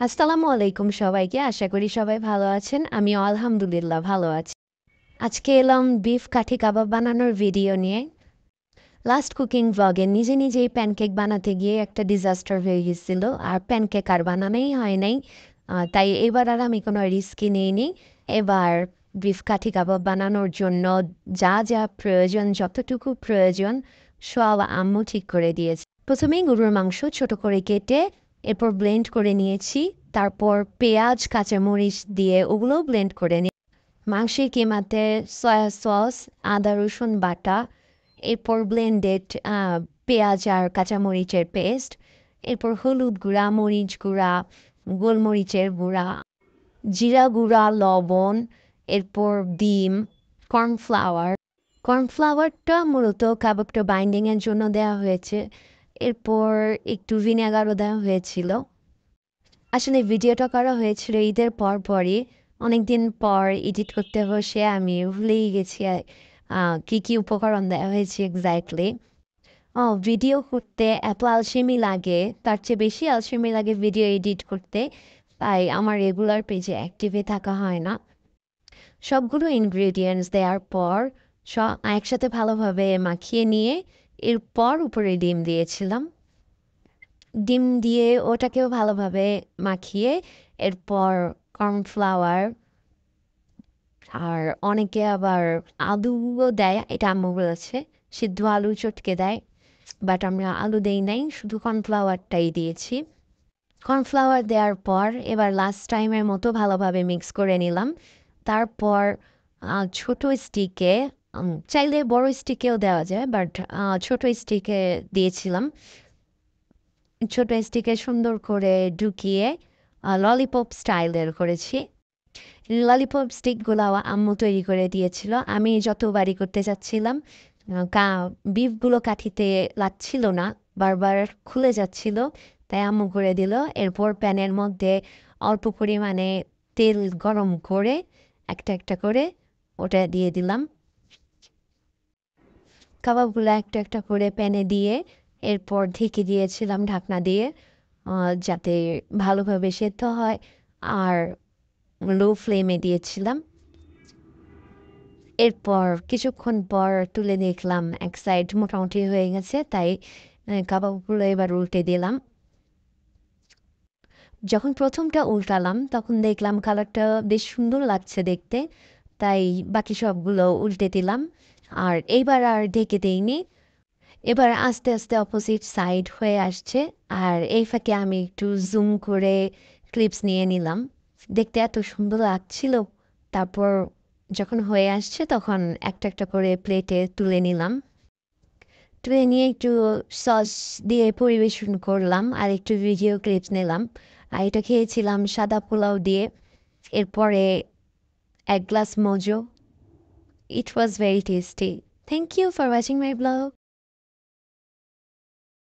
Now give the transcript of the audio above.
আসসালামু আলাইকুম সবাইকে। আশা করি সবাই ভালো আছেন। আমিও আলহামদুলিল্লাহ ভালো আছি। আজকে এলাম বিফ কাঠি কাবাব বানানোর ভিডিও নিয়ে। লাস্ট কুকিং ভ্লগে নিজে নিজেই প্যানকেক বানাতে গিয়ে একটা ডিজাস্টার হয়ে গেছিল, আর প্যানকেক আর বানানোই হয় নাই। তাই এবার আর আমি কোনো রিস্কই নিইনি। এবার বিফ কাঠি কাবাব বানানোর জন্য যা যা প্রয়োজন, যতটুকু প্রয়োজন সব আম্মু ঠিক করে দিয়েছে। প্রথমেই গরুর মাংস ছোট করে কেটে এরপর ব্লেন্ড করে নিয়েছি। তারপর পেঁয়াজ কাঁচামরিচ দিয়ে ওগুলোও ব্লেন্ড করে নিই। মাংসের কিমাতে সয়া সস, আদা রসুন বাটা, এরপর ব্লেন্ডেড পেঁয়াজ আর কাঁচামরিচের পেস্ট, এরপর হলুদ গুঁড়া, মরিচ গুঁড়া, গোলমরিচের গুঁড়া, জিরা গুঁড়া, লবণ, এরপর ডিম, কর্নফ্লাওয়ার। কর্নফ্লাওয়ারটা মূলত কাবাবটা বাইন্ডিংয়ের জন্য দেওয়া হয়েছে। এরপর একটু ভিনেগারও দেওয়া হয়েছিল। আসলে ভিডিওটা করা হয়েছিল ঈদের পরই। অনেকদিন পর এডিট করতে বসে আমি ভুলেই গেছি কী কী উপকরণ দেওয়া হয়েছে এক্স্যাক্টলি। ভিডিও করতে এত আলসেমি লাগে, তার চেয়ে বেশি আলসেমি লাগে ভিডিও এডিট করতে। তাই আমার রেগুলার পেজে অ্যাক্টিভে থাকা হয় না। সবগুলো ইনগ্রেডিয়েন্টস দেওয়ার পর একসাথে ভালোভাবে মাখিয়ে নিয়ে এরপর উপরে ডিম দিয়েছিলাম। ডিম দিয়ে ওটাকেও ভালোভাবে মাখিয়ে এরপর কর্নফ্লাওয়ার, আর অনেকে আবার আলুও দেয়, এটা আম্মু বলেছে। সিদ্ধ আলু চটকে দেয়, বাট আমরা আলু দেই নাই, শুধু কর্নফ্লাওয়ারটাই দিয়েছি। কর্নফ্লাওয়ার দেওয়ার পর এবার লাস্ট টাইমের মতো ভালোভাবে মিক্স করে নিলাম। তারপর ছোট স্টিকে, চাইলে বড় স্টিকেও দেওয়া যায়, বাট ছোট স্টিকে দিয়েছিলাম। ছোট স্টিকে সুন্দর করে ঢুকিয়ে ললিপপ স্টাইলের করেছি। ললিপপ স্টিকগুলো আম্মু তৈরি করে দিয়েছিল। আমি যতবারই করতে চাচ্ছিলাম, বিফগুলো কাঠিতে লাগছিল না, বারবার খুলে যাচ্ছিল, তাই আম্মু করে দিল। এরপর প্যানের মধ্যে অল্প পরিমাণে তেল গরম করে একটা একটা করে ওটা দিয়ে দিলাম। কাবাবগুলো একটা একটা করে প্যানে দিয়ে এরপর ঢেকে দিয়েছিলাম ঢাকনা দিয়ে, যাতে ভালোভাবে সেদ্ধ হয়। আর লো ফ্লেমে দিয়েছিলাম। এরপর কিছুক্ষণ পর তুলে দেখলাম এক সাইড মোটামুটি হয়ে গেছে, তাই কাবাবগুলো এবার উল্টে দিলাম। যখন প্রথমটা উল্টালাম তখন দেখলাম কালারটা বেশ সুন্দর লাগছে দেখতে, তাই বাকি সবগুলো উল্টে দিলাম। আর এইবার আর ঢেকে দেইনি। এবার আস্তে আস্তে অপোজিট সাইড হয়ে আসছে, আর এই ফাঁকে আমি একটু জুম করে ক্লিপস নিয়ে নিলাম। দেখতে এত সুন্দর লাগছিল। তারপর যখন হয়ে আসছে তখন একটা একটা করে প্লেটে তুলে নিলাম। তুলে নিয়ে একটু সস দিয়ে পরিবেশন করলাম, আর একটু ভিডিও ক্লিপস নিলাম। আর এটা খেয়েছিলাম সাদা পোলাও দিয়ে, এরপরে এক glass Mojo. It was very tasty. Thank you for watching my blog.